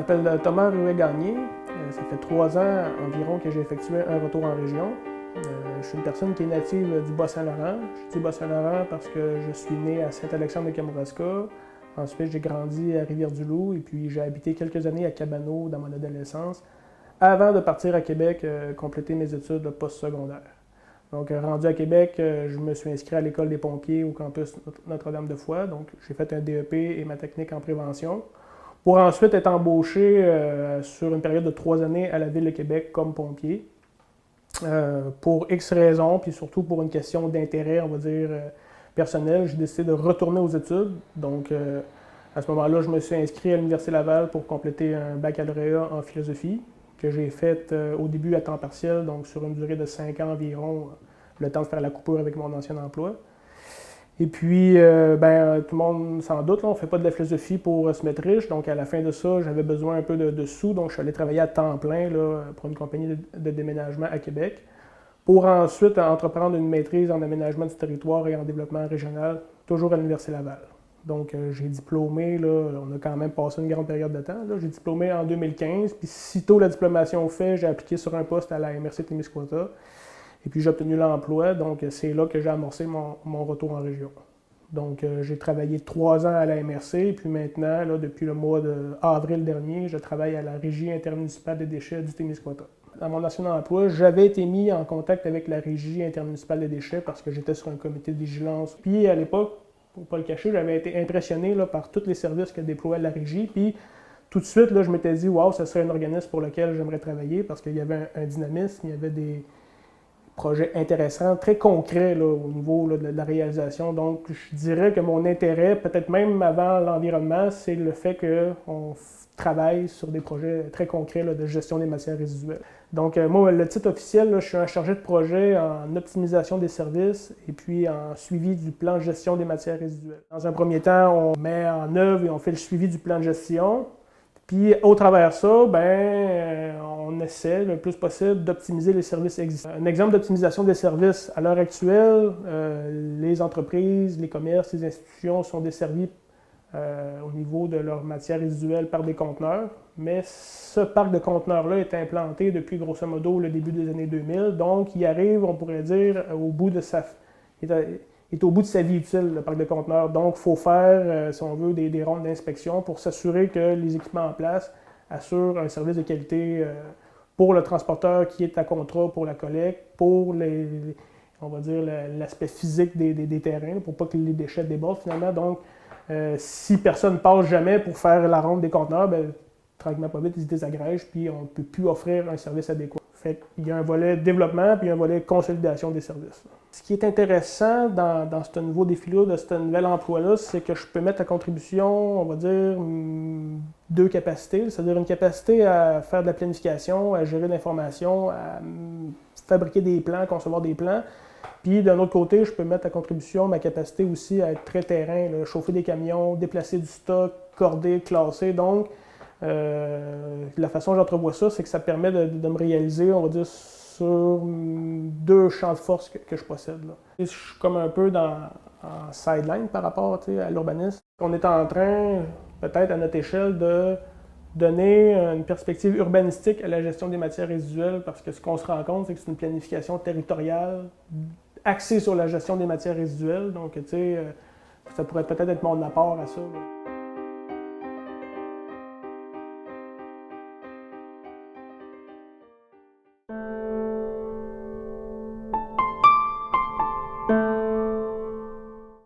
m'appelle Thomas Ruet-Gagné. Ça fait 3 ans environ que j'ai effectué un retour en région. Je suis une personne qui est native du Bas-Saint-Laurent. Je dis Bas-Saint-Laurent parce que je suis né à Saint-Alexandre-de-Kamouraska. Ensuite, j'ai grandi à Rivière-du-Loup et puis j'ai habité quelques années à Cabano dans mon adolescence avant de partir à Québec compléter mes études postsecondaires. Donc, rendu à Québec, je me suis inscrit à l'École des pompiers au campus Notre-Dame-de-Foix. Donc, j'ai fait un DEP et ma technique en prévention pour ensuite être embauché sur une période de 3 années à la Ville de Québec comme pompier. Pour X raisons, puis surtout pour une question d'intérêt, on va dire, personnel, j'ai décidé de retourner aux études. Donc, à ce moment-là, je me suis inscrit à l'Université Laval pour compléter un baccalauréat en philosophie que j'ai fait au début à temps partiel, donc sur une durée de 5 ans environ, le temps de faire la coupure avec mon ancien emploi. Et puis, tout le monde s'en doute, là, on ne fait pas de la philosophie pour se mettre riche. Donc, à la fin de ça, j'avais besoin un peu de sous. Donc, je suis allé travailler à temps plein là, pour une compagnie de déménagement à Québec. Pour ensuite entreprendre une maîtrise en aménagement du territoire et en développement régional, toujours à l'Université Laval. Donc, j'ai diplômé, là, on a quand même passé une grande période de temps. J'ai diplômé en 2015, puis sitôt la diplomation faite, j'ai appliqué sur un poste à la MRC Témiscouata. Et puis j'ai obtenu l'emploi, donc c'est là que j'ai amorcé mon retour en région. Donc j'ai travaillé 3 ans à la MRC, et puis maintenant, là, depuis le mois d'avril dernier, je travaille à la Régie intermunicipale des déchets du Témiscouata. Dans mon ancien emploi, j'avais été mis en contact avec la Régie intermunicipale des déchets parce que j'étais sur un comité de vigilance. Puis à l'époque, pour ne pas le cacher, j'avais été impressionné là, par tous les services que déployait la Régie. Puis tout de suite, là, je m'étais dit, waouh, ce serait un organisme pour lequel j'aimerais travailler parce qu'il y avait un dynamisme, il y avait des projet intéressant, très concret là, au niveau là, de la réalisation. Donc, je dirais que mon intérêt, peut-être même avant l'environnement, c'est le fait qu'on travaille sur des projets très concrets là, de gestion des matières résiduelles. Donc, moi, le titre officiel, là, je suis un chargé de projet en optimisation des services et puis en suivi du plan de gestion des matières résiduelles. Dans un premier temps, on met en œuvre et on fait le suivi du plan de gestion. Puis, au travers de ça, on essaie le plus possible d'optimiser les services existants. Un exemple d'optimisation des services, à l'heure actuelle, les entreprises, les commerces, les institutions sont desservis au niveau de leur matière résiduelle par des conteneurs, mais ce parc de conteneurs-là est implanté depuis grosso modo le début des années 2000, donc il arrive, on pourrait dire, au bout de est au bout de sa vie utile, le parc de conteneurs. Donc, il faut faire, si on veut, des rondes d'inspection pour s'assurer que les équipements en place assurent un service de qualité pour le transporteur qui est à contrat pour la collecte, pour on va dire l'aspect physique des terrains, pour pas que les déchets débordent finalement. Donc, si personne ne passe jamais pour faire la ronde des conteneurs, tranquillement pas vite, ils se désagrègent, puis on ne peut plus offrir un service adéquat. Fait qu'il y a un volet développement, puis un volet consolidation des services. Ce qui est intéressant dans ce nouveau défi-là, de ce nouvel emploi-là, c'est que je peux mettre à contribution, on va dire, 2 capacités. C'est-à-dire une capacité à faire de la planification, à gérer l'information, à fabriquer des plans, concevoir des plans. Puis d'un autre côté, je peux mettre à contribution ma capacité aussi à être très terrain, là, chauffer des camions, déplacer du stock, corder, classer. Donc, la façon dont j'entrevois ça, c'est que ça permet de me réaliser, on va dire, sur 2 champs de force que je possède. Là. Je suis comme un peu en sideline par rapport à l'urbanisme. On est en train, peut-être à notre échelle, de donner une perspective urbanistique à la gestion des matières résiduelles parce que ce qu'on se rend compte, c'est que c'est une planification territoriale axée sur la gestion des matières résiduelles. Donc, ça pourrait peut-être être mon apport à ça. Là.